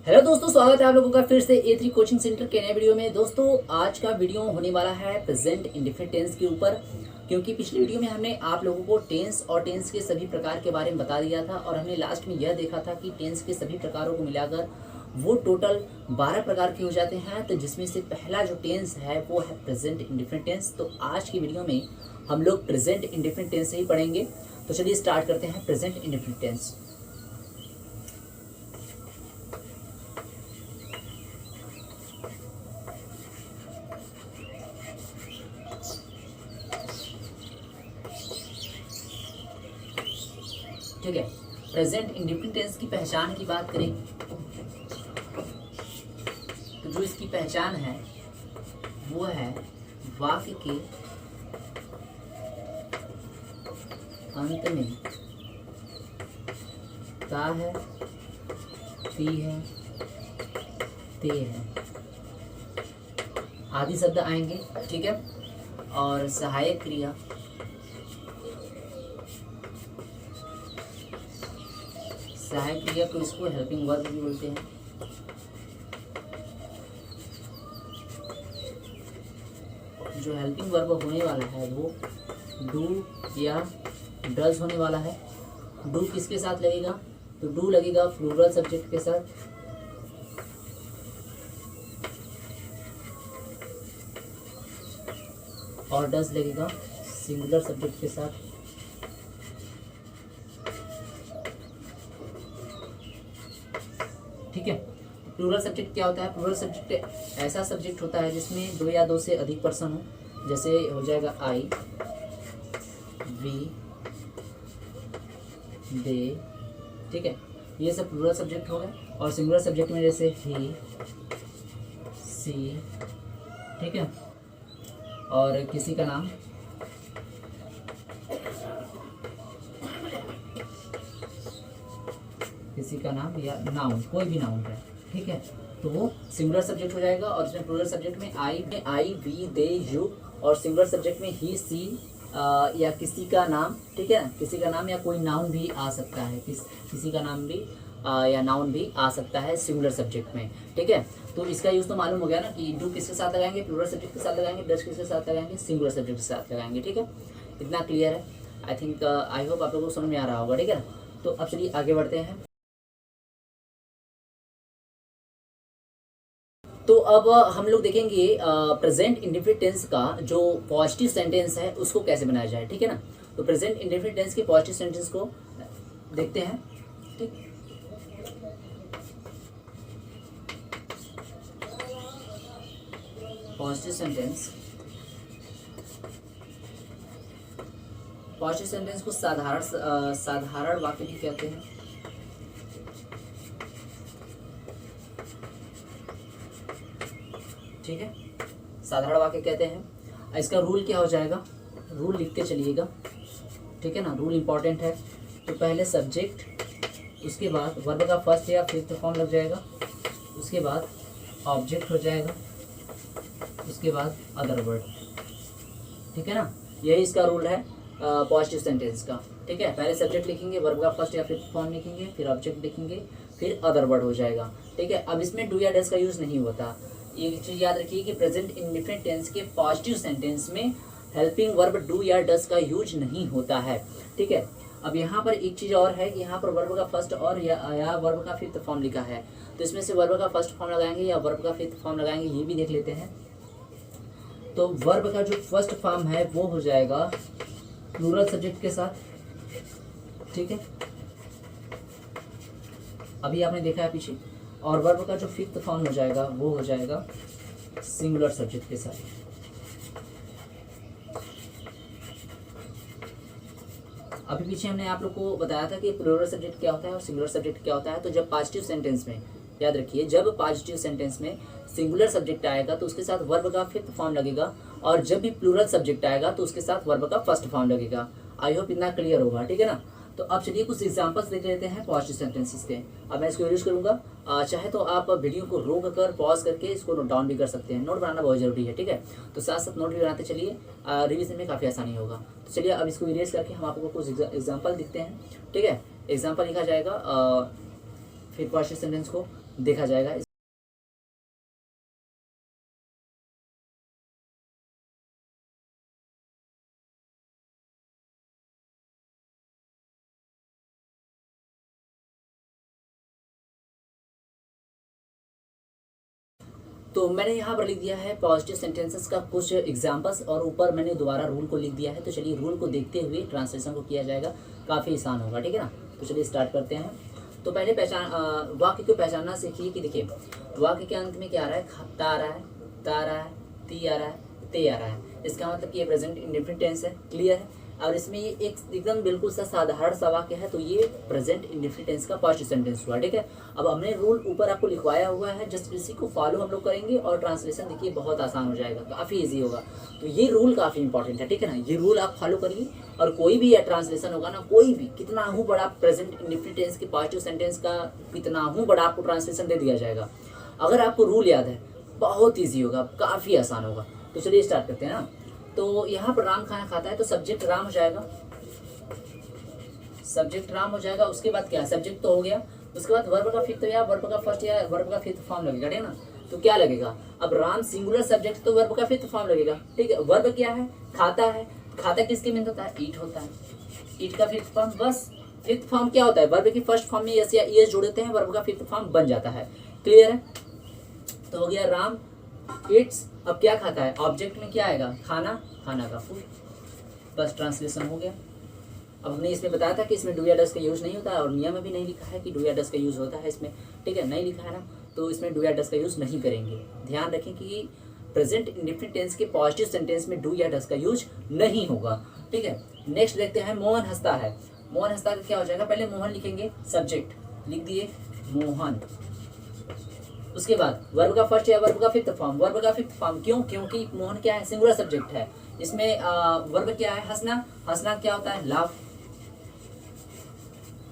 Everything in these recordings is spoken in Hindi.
हेलो दोस्तों, स्वागत है आप लोगों का फिर से A3 कोचिंग सेंटर के नए वीडियो में। दोस्तों आज का वीडियो होने वाला है प्रेजेंट इंडेफिनिट टेंस के ऊपर, क्योंकि पिछली वीडियो में हमने आप लोगों को टेंस और टेंस के सभी प्रकार के बारे में बता दिया था और हमने लास्ट में यह देखा था कि टेंस के सभी प्रकारों को मिलाकर वो टोटल 12 प्रकार के हो जाते हैं। तो जिसमें से पहला जो टेंस है वो है प्रेजेंट इंडेफिनिट टेंस। तो आज की वीडियो में हम लोग प्रेजेंट इंडेफिनिट टेंस से ही पढ़ेंगे। तो चलिए स्टार्ट करते हैं प्रेजेंट इंडेफिनिट टेंस। ठीक है, प्रेजेंट इंडेफिनिट टेंस की पहचान की बात करें तो जो इसकी पहचान है वो है वाक्य के अंत में ता है, ती है, ते है आदि शब्द आएंगे। ठीक है, और सहायक क्रिया को इसको हेल्पिंग वर्ब भी बोलते हैं। जो हेल्पिंग वर्ब होने वाला है वो डू या डज होने वाला है। डू किसके साथ लगेगा? तो डू लगेगा प्लूरल सब्जेक्ट के साथ, और डज लगेगा सिंगुलर सब्जेक्ट के साथ। ठीक है, प्लूरल सब्जेक्ट क्या होता है? प्लूरल सब्जेक्ट ऐसा सब्जेक्ट होता है जिसमें दो या दो से अधिक पर्सन हो। जैसे हो जाएगा आई, वी, दे। ठीक है, ये सब प्लूरल सब्जेक्ट हो गए। और सिंगुलर सब्जेक्ट में जैसे ही, सी। ठीक है, और किसी का नाम, या नाउन, कोई भी नाउन है। ठीक है, तो वो सिंगुलर सब्जेक्ट हो जाएगा। और इसमें प्लूरल सब्जेक्ट में आई, वी, दे, यू, और सिंगुलर सब्जेक्ट में ही, सी या किसी का नाम। ठीक है, किसी का नाम या कोई नाउन भी आ सकता है। किसी का नाम भी या नाउन भी आ सकता है सिंगुलर सब्जेक्ट में। ठीक है, तो इसका यूज तो मालूम हो गया ना कि डू किसके साथ लगाएंगे? प्लूरल सब्जेक्ट के साथ लगाएंगे। डज किसके साथ लगाएंगे? सिंगुलर सब्जेक्ट के साथ लगाएंगे। ठीक है, इतना क्लियर है। आई थिंक आई होप आप लोगों को समझ में आ रहा होगा। ठीक है, तो अब चलिए आगे बढ़ते हैं। तो अब हम लोग देखेंगे प्रेजेंट इंडेफिनिट टेंस का जो पॉजिटिव सेंटेंस है उसको कैसे बनाया जाए। ठीक है ना, तो प्रेजेंट इंडेफिनिट टेंस के पॉजिटिव सेंटेंस को देखते हैं। ठीक, पॉजिटिव सेंटेंस को साधारण वाक्य भी कहते हैं। ठीक है, साधारण वाक्य कहते हैं। इसका रूल क्या हो जाएगा? रूल लिख के चलिएगा। ठीक है ना, रूल इंपॉर्टेंट है। तो पहले सब्जेक्ट, उसके बाद वर्ब का फर्स्ट या फिफ्थ फॉर्म लग जाएगा, उसके बाद ऑब्जेक्ट हो जाएगा, उसके बाद अदर वर्ड। ठीक है ना, यही इसका रूल है पॉजिटिव सेंटेंस का। ठीक है, पहले सब्जेक्ट लिखेंगे, वर्ब का फर्स्ट या फिफ्थ फॉर्म लिखेंगे, फिर ऑब्जेक्ट लिखेंगे, फिर अदर वर्ड हो जाएगा। ठीक है, अब इसमें डू या डज का यूज नहीं होता। एक चीज याद रखिए कि प्रेजेंट इंडेफिनिट टेंस के पॉजिटिव सेंटेंस में हेल्पिंग वर्ब डू या डज का यूज नहीं होता है। ठीक है, अब यहाँ पर एक चीज और है कि यहाँ पर वर्ब का फर्स्ट और या वर्ब का फिफ्थ फॉर्म लिखा है। तो इसमें से वर्ब का फर्स्ट फॉर्म लगाएंगे या वर्ब का फिफ्थ फॉर्म लगाएंगे, ये भी देख लेते हैं। तो वर्ब का जो फर्स्ट फॉर्म है वो हो जाएगा प्लूरल सब्जेक्ट के साथ। ठीक है, अभी आपने देखा है पीछे। और वर्ब का जो फिफ्थ फॉर्म हो जाएगा वो हो जाएगा सिंगुलर सब्जेक्ट के साथ। अभी पीछे हमने आप लोग को बताया था कि प्लूरल सब्जेक्ट क्या होता है और सिंगुलर सब्जेक्ट क्या होता है। तो जब पॉजिटिव सेंटेंस में, याद रखिए, जब पॉजिटिव सेंटेंस में सिंगुलर सब्जेक्ट आएगा तो उसके साथ वर्ब का फिफ्थ फॉर्म लगेगा, और जब भी प्लूरल सब्जेक्ट आएगा तो उसके साथ वर्ब का फर्स्ट फॉर्म लगेगा। आई होप इतना क्लियर होगा। ठीक है ना, तो अब चलिए कुछ एग्जांपल्स देख लेते हैं पॉजिटिव सेंटेंसेस के। अब मैं इसको यूज करूंगा। चाहे तो आप वीडियो को रोक कर पॉज करके इसको नोट डाउन भी कर सकते हैं। नोट बनाना बहुत जरूरी है। ठीक है, तो साथ साथ नोट भी बनाते चलिए, रिविजन में काफ़ी आसानी होगा। तो चलिए अब इसको इरेज करके हम आपको कुछ एग्जाम्पल दिखते हैं। ठीक है, एग्जाम्पल लिखा जाएगा फिर पॉजिटिव सेंटेंस को। देखा जाएगा। तो मैंने यहाँ पर लिख दिया है पॉजिटिव सेंटेंसेस का कुछ एग्जांपल्स और ऊपर मैंने दोबारा रूल को लिख दिया है। तो चलिए रूल को देखते हुए ट्रांसलेशन को किया जाएगा, काफ़ी आसान होगा, ठीक है ना। तो चलिए स्टार्ट करते हैं। तो पहले वाक्य को पहचानना सीखिए कि देखिए वाक्य के अंत में क्या आ रहा है, ता आ रहा है, ता आ रहा है, ती आ रहा है, ते आ रहा है। इसका मतलब कि ये प्रेजेंट इंडेफिनिट टेंस है, क्लियर है। और इसमें ये एक एकदम बिल्कुल सा साधारण सा वाक्य है, तो ये प्रेजेंट इंडेफिनिट टेंस का पास्ट सेंटेंस हुआ, ठीक है। अब हमने रूल ऊपर आपको लिखवाया हुआ है, जस्ट इसी को फॉलो हम लोग करेंगे और ट्रांसलेशन देखिए बहुत आसान हो जाएगा, काफ़ी ईजी होगा। तो ये रूल काफ़ी इंपॉर्टेंट है, ठीक है ना। ये रूल आप फॉलो करिए और कोई भी ट्रांसलेशन होगा ना, कोई भी कितना हूँ बड़ा प्रेजेंट इंडेफिनिट टेंस के पॉजिटिव सेंटेंस का कितना हूँ बड़ा आपको ट्रांसलेशन दे दिया जाएगा। अगर आपको रूल याद है बहुत ईजी होगा, काफ़ी आसान होगा। तो चलिए स्टार्ट करते हैं ना। तो यहाँ पर राम खाना खाता है, तो सब्जेक्ट राम हो जाएगा, सब्जेक्ट राम हो जाएगा। उसके बाद क्या, सब्जेक्ट तो हो गया, उसके बाद वर्ब का फिफ्थ या वर्ब का फर्स्ट या वर्ब का फिफ्थ फॉर्म लगेगा, ठीक है ना। तो क्या लगेगा, अब राम सिंगुलर सब्जेक्ट तो वर्ब का फिफ्थ फॉर्म लगेगा, ठीक है। वर्ब क्या है, खाता है, खाता किसके मीन होता है, ईट होता है, ईट का फिफ्थ फॉर्म। बस फिफ्थ फॉर्म क्या होता है, वर्ब की फर्स्ट फॉर्म में यस या ईएस जोड़ देते हैं, वर्ब का फिफ्थ फॉर्म बन जाता है, क्लियर है। तो हो गया राम ईट्स, अब क्या खाता है, ऑब्जेक्ट में क्या आएगा, खाना, खाना का फूड, बस ट्रांसलेशन हो गया। अब हमने इसमें बताया था कि इसमें डू या डस का यूज़ नहीं होता है और नियम में भी नहीं लिखा है कि डू या डस का यूज़ होता है इसमें, ठीक है, नहीं लिखा है ना। तो इसमें डू या डस का यूज़ नहीं करेंगे। ध्यान रखें कि प्रेजेंट इंडेफिनिट टेंस के पॉजिटिव सेंटेंस में डू या डस का यूज नहीं होगा, ठीक है। नेक्स्ट देखते हैं, मोहन हंसता है। मोहन हंसता का क्या हो जाएगा, पहले मोहन लिखेंगे, सब्जेक्ट लिख दिए मोहन। उसके बाद वर्ब का फर्स्ट या वर्ब का फिफ्थ फॉर्म, वर्ब का फिफ्थ फॉर्म क्यों, क्योंकि मोहन क्या है, सिंगुलर सब्जेक्ट है। इसमें वर्ब क्या है, हंसना, हंसना क्या होता है, लाफ,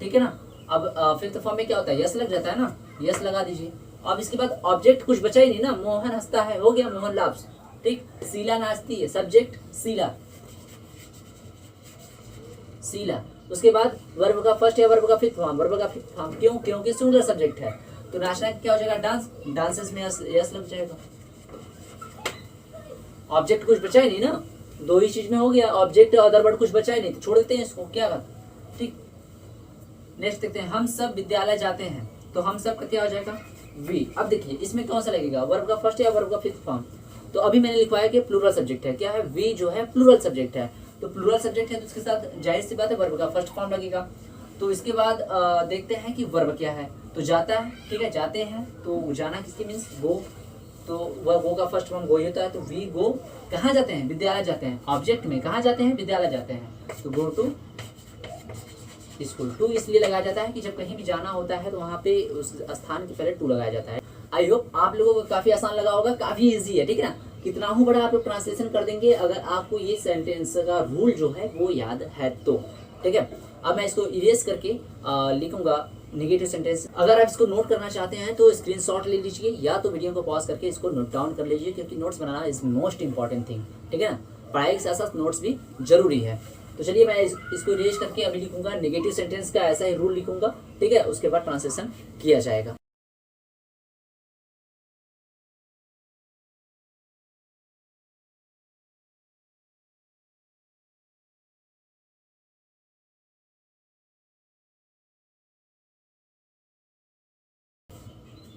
ठीक है ना। अब फिफ्थ फॉर्म में क्या होता है, यस लग जाता है ना, यस लगा दीजिए। अब इसके बाद ऑब्जेक्ट कुछ बचा ही नहीं ना, मोहन हंसता है हो गया, मोहन लाफ्स, ठीक। शीला नाचती है, सब्जेक्ट शीला, शीला। उसके बाद वर्ब का फर्स्ट या वर्ब का फिफ्थ फॉर्म, वर्ब का फिफ्थ फॉर्म क्यों, क्योंकि सिंगुलर सब्जेक्ट है। तो नाचना क्या हो जाएगा, डांस, डांसेस में यस लग जाएगा। ऑब्जेक्ट कुछ बचा ही नहीं ना, दो ही चीज में हो गया, ऑब्जेक्ट अदर वर्ड कुछ बचा ही नहीं, तो छोड़ देते हैं इसको, क्या बात, ठीक। नेक्स्ट देखते हैं, हम सब विद्यालय जाते हैं, तो हम सब का क्या हो जाएगा, वी। अब देखिए इसमें कौन सा लगेगा, वर्ब का फर्स्ट या वर्ब का फिफ्थ फॉर्म। तो अभी मैंने लिखवाया कि प्लूरल सब्जेक्ट है, क्या है, वी जो है प्लूरल सब्जेक्ट है। तो प्लूरल सब्जेक्ट है तो उसके साथ जाहिर सी बात है वर्ब का फर्स्ट फॉर्म लगेगा। तो इसके बाद देखते हैं कि वर्ब क्या है, तो जाता है, ठीक है, जाते हैं, तो जाना किसकी मीन्स गो, तो वह गो का फर्स्ट फॉर्म गो ही होता है। तो वी गो, कहाँ जाते हैं, विद्यालय जाते हैं, ऑब्जेक्ट में कहाँ जाते हैं, विद्यालय जाते हैं, तो गो टू स्कूल। टू इसलिए लगाया जाता है कि जब कहीं भी जाना होता है तो वहाँ पे उस स्थान के पहले टू लगाया जाता है। आई होप आप लोगों को काफी आसान लगा होगा, काफी इजी है, ठीक है ना। कितना हूँ बड़ा आप लोग ट्रांसलेशन कर देंगे अगर आपको ये सेंटेंस का रूल जो है वो याद है तो, ठीक है। अब मैं इसको इरेज करके लिखूंगा नेगेटिव सेंटेंस। अगर आप इसको नोट करना चाहते हैं तो स्क्रीनशॉट ले लीजिए या तो वीडियो को पॉज करके इसको नोट डाउन कर लीजिए, क्योंकि notes banana is most important thing, ठीक है ना। पढ़ाई के साथ साथ नोट्स भी जरूरी है। तो चलिए मैं इसको इरेज करके अभी लिखूंगा नेगेटिव सेंटेंस का ऐसा ही रूल लिखूंगा, ठीक है, उसके बाद ट्रांसलेशन किया जाएगा।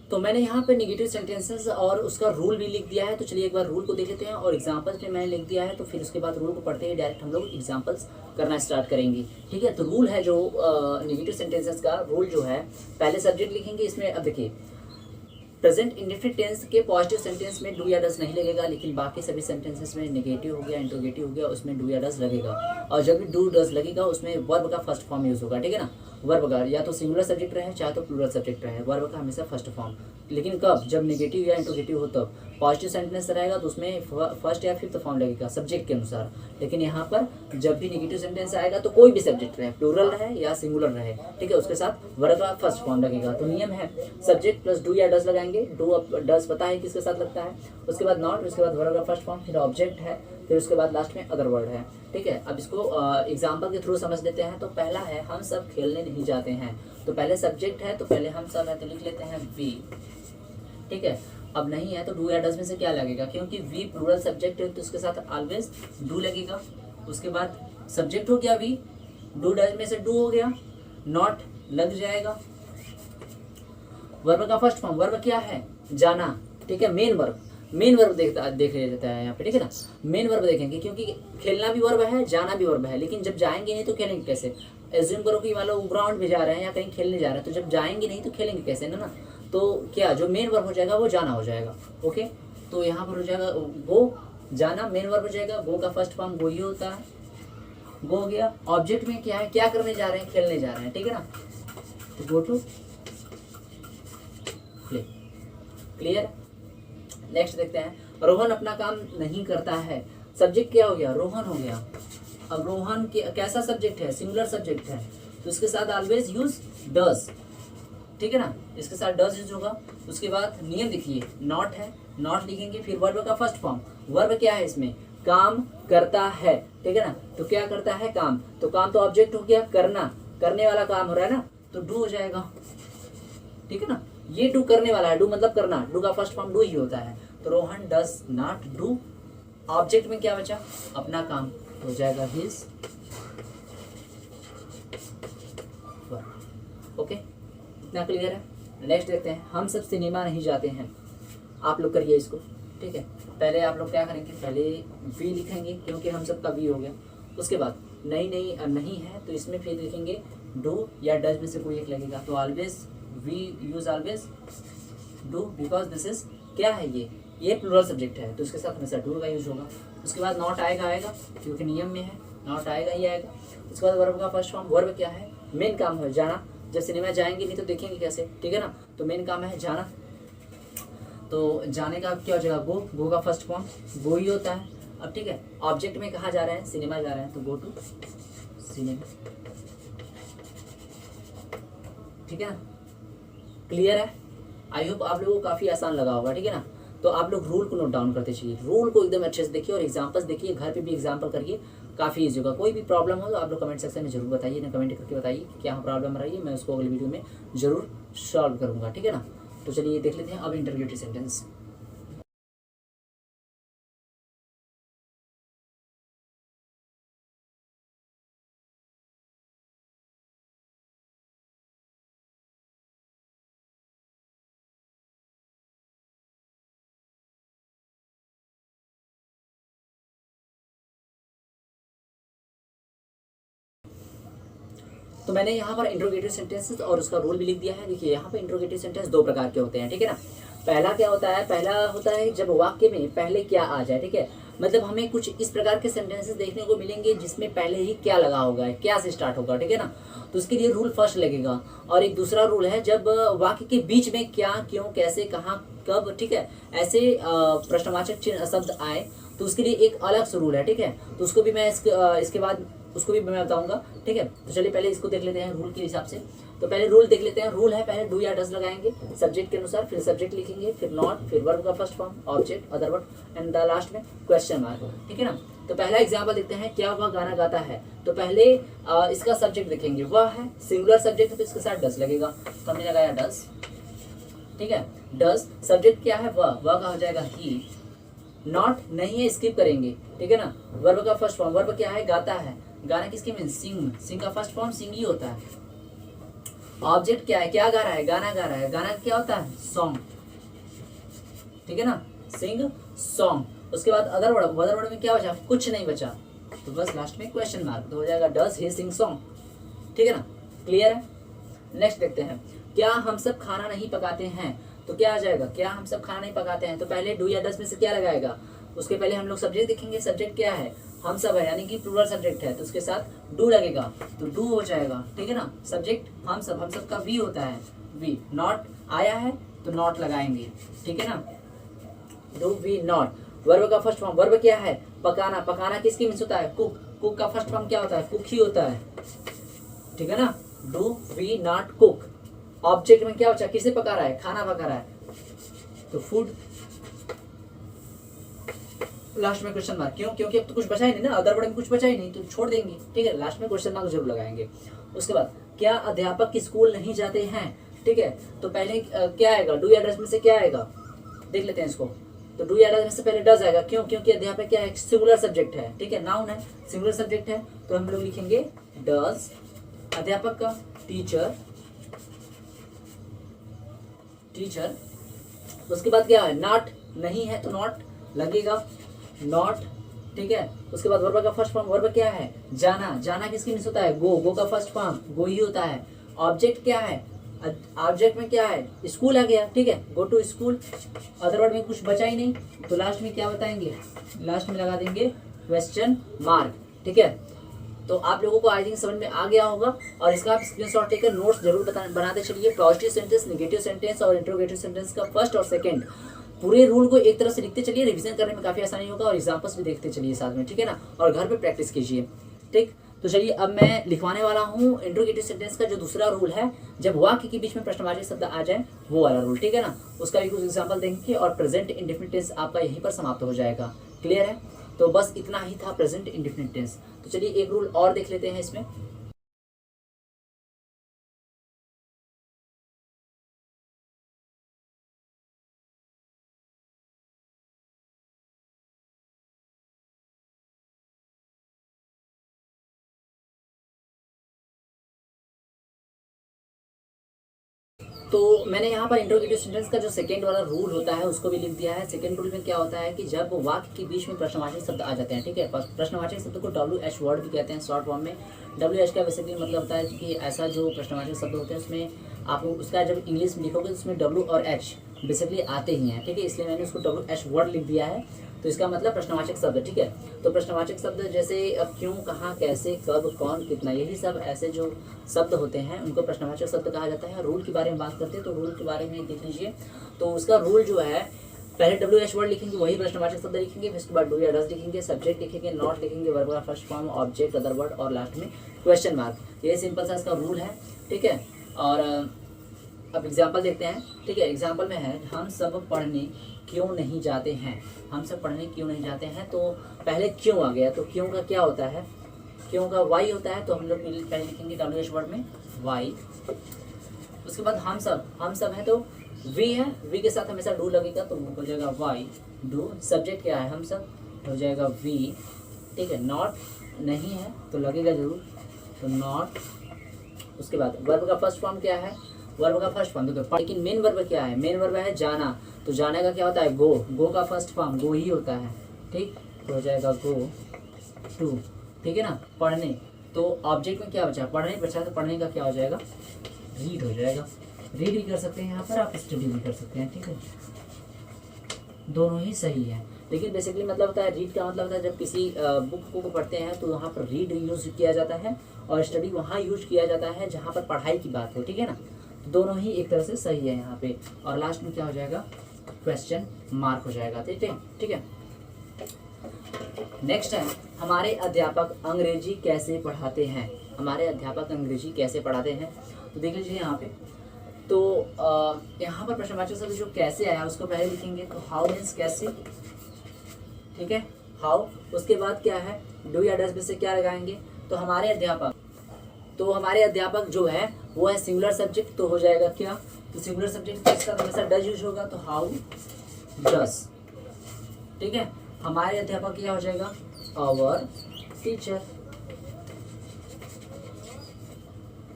तो मैंने यहाँ पे नेगेटिव सेंटेंसेस और उसका रूल भी लिख दिया है। तो चलिए एक बार रूल को देख लेते हैं और एग्जांपल्स भी मैंने लिख दिया है। तो फिर उसके बाद रूल को पढ़ते ही डायरेक्ट हम लोग एग्जांपल्स करना स्टार्ट करेंगे, ठीक है। तो रूल है जो नेगेटिव सेंटेंसेस का रूल जो है, पहले सब्जेक्ट लिखेंगे इसमें। अब देखिए प्रेजेंट इंडेफिनिट टेंस के पॉजिटिव सेंटेंस में डू या डस नहीं लगेगा, लेकिन बाकी सभी सेंटेंसेस में नेगेटिव हो गया, इंट्रोगेटिव हो गया, उसमें डू या डस लगेगा। और जब भी डू डस लगेगा उसमें वर्ब का फर्स्ट फॉर्म यूज होगा, ठीक है ना। वर्ब का या तो सिंगुलर सब्जेक्ट रहे चाहे तो प्लूरल सब्जेक्ट रहे, वर्ब का हमेशा फर्स्ट फॉर्म। लेकिन कब, जब नेगेटिव या इंट्रोगेटिव हो तब। पॉजिटिव सेंटेंस रहेगा तो उसमें फर्स्ट या फिफ्थ फॉर्म लगेगा सब्जेक्ट के अनुसार। लेकिन यहाँ पर जब भी नेगेटिव सेंटेंस आएगा तो कोई भी सब्जेक्ट रहे, प्लूरल रहे या सिंगुलर रहे, ठीक है, उसके साथ वर्ब का फर्स्ट फॉर्म लगेगा। तो नियम है सब्जेक्ट प्लस डू या डस लगाएंगे। डू डस पता है किसके साथ लगता है, उसके बाद नॉट, उसके बाद वर्ब का फर्स्ट फॉर्म, फिर ऑब्जेक्ट है, फिर उसके बाद लास्ट में अदर वर्ड है, ठीक है। अब इसको एग्जाम्पल के थ्रू समझ लेते हैं। तो पहला है, हम सब खेलने नहीं जाते हैं। तो पहले सब्जेक्ट है तो पहले हम सब है तो लिख लेते हैं वी, ठीक है। अब नहीं है तो डू या डज में से क्या लगेगा, क्योंकि वी प्लूरल सब्जेक्ट है तो उसके साथ ऑलवेज डू लगेगा। उसके बाद सब्जेक्ट हो गया वी, डू डज में से डू हो गया, नॉट लग जाएगा। वर्ब का फर्स्ट फॉर्म, वर्ब क्या है, जाना, ठीक है। मेन वर्ब, मेन वर्ब देख लेता है यहाँ पे, ठीक है ना। मेन वर्ब देखेंगे क्योंकि खेलना भी वर्ब है, जाना भी वर्ब है, लेकिन जब जाएंगे नहीं तो खेलेंगे कैसे। एज्यूम करो कि मान लो ग्राउंड में जा रहे हैं या कहीं खेलने जा रहे हैं, तो जब जाएंगे नहीं तो खेलेंगे कैसे ना। तो क्या जो मेन वर्ब हो जाएगा वो जाना हो जाएगा, ओके। तो यहाँ पर हो जाएगा गो, जाना मेन वर्ब हो जाएगा। गो का फर्स्ट फॉर्म गो ही होता है, गो हो गया। ऑब्जेक्ट में क्या है, क्या करने जा रहे हैं, खेलने जा रहे हैं, ठीक है ना। तो go to play, clear. Next देखते हैं, रोहन अपना काम नहीं करता है। सब्जेक्ट क्या हो गया, रोहन हो गया। अब रोहन कैसा सब्जेक्ट है, सिंगुलर सब्जेक्ट है, तो इसके साथ ऑलवेज यूज डज, ठीक है ना। इसके साथ डज यूज होगा। उसके बाद नियम देखिए, नॉट है, नॉट लिखेंगे। फिर वर्ब का फर्स्ट फॉर्म, वर्ब क्या है इसमें, काम करता है, ठीक है ना। तो क्या करता है, काम। तो काम तो ऑब्जेक्ट हो गया, करना, करने वाला काम हो रहा है ना, तो डू हो जाएगा, ठीक है ना। ये डू करने वाला है, डू मतलब करना, डू का फर्स्ट फॉर्म डू ही होता है। तो Rohan does not do, object में क्या बचा, अपना काम, हो जाएगा हिज वर्क, ओके। इतना क्लियर है। नेक्स्ट देखते हैं, हम सब सिनेमा नहीं जाते हैं। आप लोग करिए इसको, ठीक है। पहले आप लोग क्या करेंगे, पहले वी लिखेंगे क्योंकि हम सब का वी हो गया। उसके बाद नहीं है तो इसमें फिर लिखेंगे डू या डज में से कोई एक लगेगा। तो always we use always do because this is क्या है, ये प्लूरल सब्जेक्ट है तो इसके साथ हमेशा डू का यूज होगा। उसके बाद नॉट आएगा क्योंकि नियम में है, नॉट आएगा ही आएगा। उसके बाद वर्ब का फर्स्ट फॉर्म, वर्ब क्या है, मेन काम है जाना। जब सिनेमा जाएंगे नहीं तो देखेंगे कैसे, ठीक है ना। तो मेन काम है जाना, तो जाने का क्या हो जाएगा, गो का फर्स्ट फॉर्म गो ही होता है। अब ठीक है, ऑब्जेक्ट में कहाँ जा रहे हैं, सिनेमा जा रहे हैं, तो गो टू सिनेमा, ठीक है ना। क्लियर है। आई होप आप लोगों को काफ़ी आसान लगा होगा, ठीक है ना। तो आप लोग रूल को नोट डाउन करते चलिए, रूल को एकदम अच्छे से देखिए और एग्जाम्पल्स देखिए, घर पे भी एग्जाम्पल करिए, काफ़ी ईजी होगा। कोई भी प्रॉब्लम हो तो आप लोग कमेंट सेक्शन में जरूर बताइए ना, कमेंट करके बताइए कि क्या प्रॉब्लम रही है, मैं उसको अगली वीडियो में जरूर सॉल्व करूँगा, ठीक है ना। तो चलिए देख लेते हैं अब इंटररोगेटिव सेंटेंस। तो मैंने यहाँ पर इंट्रोगेटिव सेंटेंसेस और उसका रूल भी लिख दिया है। देखिए यहाँ पर इंट्रोगेटिव सेंटेंस दो प्रकार के होते हैं, ठीक है ना। पहला क्या होता है, पहला होता है जब वाक्य में पहले क्या आ जाए, ठीक है। मतलब हमें कुछ इस प्रकार के सेंटेंसेस देखने को मिलेंगे जिसमें पहले ही क्या लगा होगा, क्या से स्टार्ट होगा, ठीक है ना। तो उसके लिए रूल फर्स्ट लगेगा। और एक दूसरा रूल है जब वाक्य के बीच में क्या, क्यों, कैसे, कहाँ, कब, ठीक है, ऐसे प्रश्नवाचक चिन्ह शब्द आए तो उसके लिए एक अलग से रूल है, ठीक है। तो उसको भी मैं इसके बाद उसको भी मैं बताऊंगा, ठीक है। तो चलिए पहले इसको देख लेते हैं रूल के हिसाब से। तो पहले रूल देख लेते हैं। रूल है पहले डू या डज लगाएंगे सब्जेक्ट के अनुसार, फिर सब्जेक्ट लिखेंगे, फिर नॉट, फिर वर्ब का first form, object, other verb and the last में क्वेश्चन मार्क, ठीक है ना। तो पहला एग्जांपल देखते हैं, क्या वह गाना गाता है। तो पहले इसका सब्जेक्ट देखेंगे, वह है सिंगुलर सब्जेक्ट तो इसके साथ डज लगेगा, तो हमने लगाया डज, ठीक है। डज सब्जेक्ट क्या है, वह का हो जाएगा ही। नॉट नहीं है, स्किप करेंगे, ठीक है ना। वर्ब का फर्स्ट फॉर्म, वर्ब क्या है, गाता है, गाना किसके में, सिंग, सिंग का फर्स्ट फॉर्म सिंग ही होता है। ऑब्जेक्ट क्या है, क्या गा रहा है, गाना गा रहा है, गाना क्या होता है, सॉन्ग, ठीक है ना, सिंग सॉन्ग। उसके बाद अदर वर्ड में क्या बचा, कुछ नहीं बचा, तो बस लास्ट में क्वेश्चन मार्क, तो हो जाएगा डज ही सिंग सॉन्ग, ठीक है ना। क्लियर है। नेक्स्ट देखते हैं, क्या हम सब खाना नहीं पकाते हैं। तो क्या आ जाएगा, क्या हम सब खाना नहीं पकाते हैं। तो पहले डू या डज में से क्या लगाएगा, उसके पहले हम लोग सब्जेक्ट देखेंगे, सब्जेक्ट क्या है, हम सब है, यानी कि प्लूरल सब्जेक्ट है तो उसके साथ डू लगेगा, तो डू हो जाएगा, ठीक है ना। सब्जेक्ट हम सब का वी होता है, वी। नॉट आया है तो नॉट लगाएंगे, ठीक है ना, डू वी नॉट। वर्ब का फर्स्ट फॉर्म, वर्ब क्या है, पकाना, पकाना किसकी मीन्स होता है, कुक, कुक का फर्स्ट फॉर्म क्या होता है, कुक ही होता है, ठीक है ना। Do we not cook. Object में क्या बचा, किसे पका रहा है, खाना पका रहा है, तो फूड, लास्ट में क्वेश्चन मार्क, क्यों, क्योंकि अब तो कुछ बचा ही नहीं ना, अदर वर्ड में कुछ बचा ही नहीं तो छोड़ देंगे, ठीक है। लास्ट में क्वेश्चन मार्क जरूर लगाएंगे। उसके बाद क्या अध्यापक स्कूल नहीं जाते हैं, ठीक है। तो पहले क्या आएगा, डू या डज में से क्या आएगा, देख लेते हैं इसको। तो डू या डज में से पहले डज आएगा, क्यों, क्योंकि अध्यापक क्या है, सिंगुलर सब्जेक्ट है, ठीक है, नाउन है, सिंगुलर सब्जेक्ट है, तो हम लोग लिखेंगे डज। अध्यापक का टीचर, टीचर। उसके बाद क्या है, नॉट, नहीं है तो नॉट लगेगा, नॉट, ठीक है। उसके बाद वर्ब का फर्स्ट फॉर्म, वर्ब क्या है, जाना, जाना किसके मीन्स होता है, गो, गो का फर्स्ट फॉर्म गो ही होता है। ऑब्जेक्ट क्या है, ऑब्जेक्ट में क्या है, स्कूल आ गया, ठीक है, go to school. Other word में कुछ बचा ही नहीं, तो लास्ट में क्या बताएंगे, लास्ट में लगा देंगे क्वेश्चन मार्क, ठीक है। तो आप लोगों को आई थिंक समझ में आ गया होगा, और इसका आप स्क्रीनशॉट लेकर नोट्स जरूर बनाते चलिए। पॉजिटिव सेंटेंस, नेगेटिव सेंटेंस और इंट्रोगेटिव सेंटेंस का फर्स्ट और सेकंड पूरे रूल को एक तरह से लिखते चलिए, रिवीजन करने में काफी आसानी होगा, और एग्जाम्पल्स भी देखते चलिए साथ में, ठीक है ना, और घर पे प्रैक्टिस कीजिए, ठीक। तो चलिए अब मैं लिखवाने वाला हूँ इंट्रोगेटिव सेंटेंस का जो दूसरा रूल है, जब वाक्य के बीच में प्रश्नवाचक शब्द आ जाए वो वाला रूल, ठीक है ना, उसका भी कुछ एग्जाम्पल देंगे, और प्रेजेंट इंडेफिनिट टेंस आपका यहीं पर समाप्त हो जाएगा। क्लियर है, तो बस इतना ही था प्रेजेंट इंडेफिनिट टेंस। तो चलिए एक रूल और देख लेते हैं इसमें। तो मैंने यहाँ पर इंट्रोगेटिव सेंटेंस का जो सेकंड वाला रूल होता है उसको भी लिख दिया है। सेकंड रूल में क्या होता है कि जब वाक्य के बीच में प्रश्नवाचक शब्द आ जाते हैं, ठीक है, प्रश्नवाचक शब्द को WH वर्ड भी कहते हैं शॉर्ट फॉर्म में। WH का बेसिकली मतलब होता है कि ऐसा जो प्रश्नवाचक शब्द होते हैं उसमें आप उसका जब इंग्लिश में लिखोगे तो उसमें W और H बेसिकली आते ही हैं, ठीक है, इसलिए मैंने उसको WH वर्ड लिख दिया है। तो इसका मतलब प्रश्नवाचक शब्द, ठीक है। तो प्रश्नवाचक शब्द जैसे क्यों, कहाँ, कैसे, कब, कौन, कितना, यही सब ऐसे जो शब्द होते हैं उनको प्रश्नवाचक शब्द कहा जाता है। रूल के बारे में बात करते हैं तो रूल के बारे में देख लीजिए। तो उसका रूल जो है, पहले WH वर्ड लिखेंगे, वही प्रश्नवाचक शब्द लिखेंगे, फिर उसके बाद डू या डज लिखेंगे, सब्जेक्ट लिखेंगे, नॉट लिखेंगे, वर्ब का first form, object, other word, और लास्ट में क्वेश्चन मार्क। ये सिंपल सा इसका रूल है, ठीक है। और अब एग्जाम्पल देखते हैं, ठीक है। एग्जाम्पल में है, हम सब पढ़ने क्यों नहीं जाते हैं, हम सब पढ़ने क्यों नहीं जाते हैं। तो पहले क्यों आ गया, तो क्यों का क्या होता है, क्यों का वाई होता है, तो हम लोग पहले लिखेंगे WH वर्ड में वाई। उसके बाद हम सब है तो वी है, वी के साथ हमेशा डू लगेगा तो हो जाएगा वाई डू। सब्जेक्ट क्या है, हम सब, हो जाएगा वी, ठीक है। नॉट नहीं है तो लगेगा जरूर, तो नॉट। उसके बाद वर्ब का फर्स्ट फॉर्म क्या है, वर्ब का फर्स्ट फॉर्म देखो, लेकिन मेन वर्ब क्या है, मेन वर्ब है जाना। तो जाने का क्या होता है, गो, गो का फर्स्ट फॉर्म गो ही होता है, ठीक, तो हो जाएगा गो टू, ठीक है ना। पढ़ने, तो ऑब्जेक्ट में क्या बचा, पढ़ने बचा, तो पढ़ने का क्या हो जाएगा, रीड हो जाएगा। रीड भी कर सकते हैं यहाँ पर, आप स्टडी भी कर सकते हैं, ठीक है, दोनों ही सही है। लेकिन बेसिकली मतलब होता है, रीड का मतलब होता है जब किसी बुक को पढ़ते हैं तो वहाँ पर रीड यूज किया जाता है, और स्टडी वहाँ यूज किया जाता है जहाँ पर पढ़ाई की बात हो, ठीक है ना। दोनों ही एक तरह से सही है यहाँ पे। और लास्ट में क्या हो जाएगा, क्वेश्चन मार्क हो जाएगा, ठीक है, ठीक है। नेक्स्ट है, हमारे अध्यापक अंग्रेजी कैसे पढ़ाते हैं, हमारे अध्यापक अंग्रेजी कैसे पढ़ाते हैं। तो देख लीजिए यहाँ पे, तो यहाँ पर प्रश्नवाचक शब्द जो कैसे आया उसको पहले लिखेंगे, तो हाउ मीन्स कैसे, ठीक है, हाउ। उसके बाद क्या है, डू या डज में से क्या लगाएंगे, तो हमारे अध्यापक, तो हमारे अध्यापक जो है वो है सिंगुलर सब्जेक्ट, तो हो जाएगा क्या, तो सिंगुलर सब्जेक्ट के साथ हमेशा डज यूज होगा, तो हाउ डज, ठीक है। हमारे अध्यापक क्या हो जाएगा, our teacher,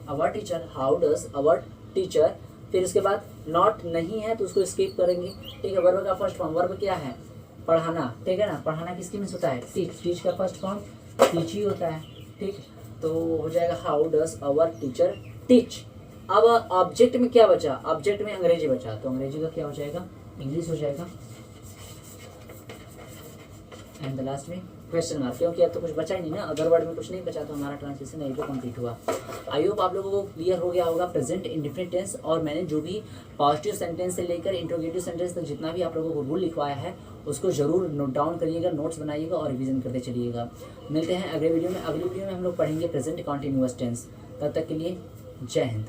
our teacher, how does our teacher. फिर उसके बाद नॉट नहीं है तो उसको स्किप करेंगे, ठीक है। वर्ब का फर्स्ट फॉर्म, वर्ब क्या है, पढ़ाना, ठीक है ना। पढ़ाना किसके मीन्स होता है, टीच, टीच का फर्स्ट फॉर्म टीच ही होता है, ठीक। तो हो जाएगा how does our teacher teach. अब ऑब्जेक्ट में क्या बचा, ऑब्जेक्ट में अंग्रेजी बचा, तो अंग्रेजी का क्या हो जाएगा, इंग्लिश हो जाएगा। एंड द लास्ट में क्वेश्चन मार्क, क्योंकि अब तो कुछ बचा ही नहीं ना, अदर वर्ड में कुछ नहीं बचा, तो हमारा ट्रांसलेशन यही तो कंप्लीट हुआ। आई होप आप लोगों को क्लियर हो गया होगा प्रेजेंट इंडेफिनिट टेंस, और मैंने जो भी पॉजिटिव सेंटेंस से लेकर इंट्रोगेटिव सेंटेंस तक जितना भी आप लोगों को रूल लिखवाया है उसको जरूर नोट डाउन करिएगा, नोट्स बनाइएगा और रिवीजन करते चलिएगा। मिलते हैं अगले वीडियो में। अगली वीडियो में हम लोग पढ़ेंगे प्रेजेंट कॉन्टिन्यूअस टेंस। तब तक के लिए जय हिंद।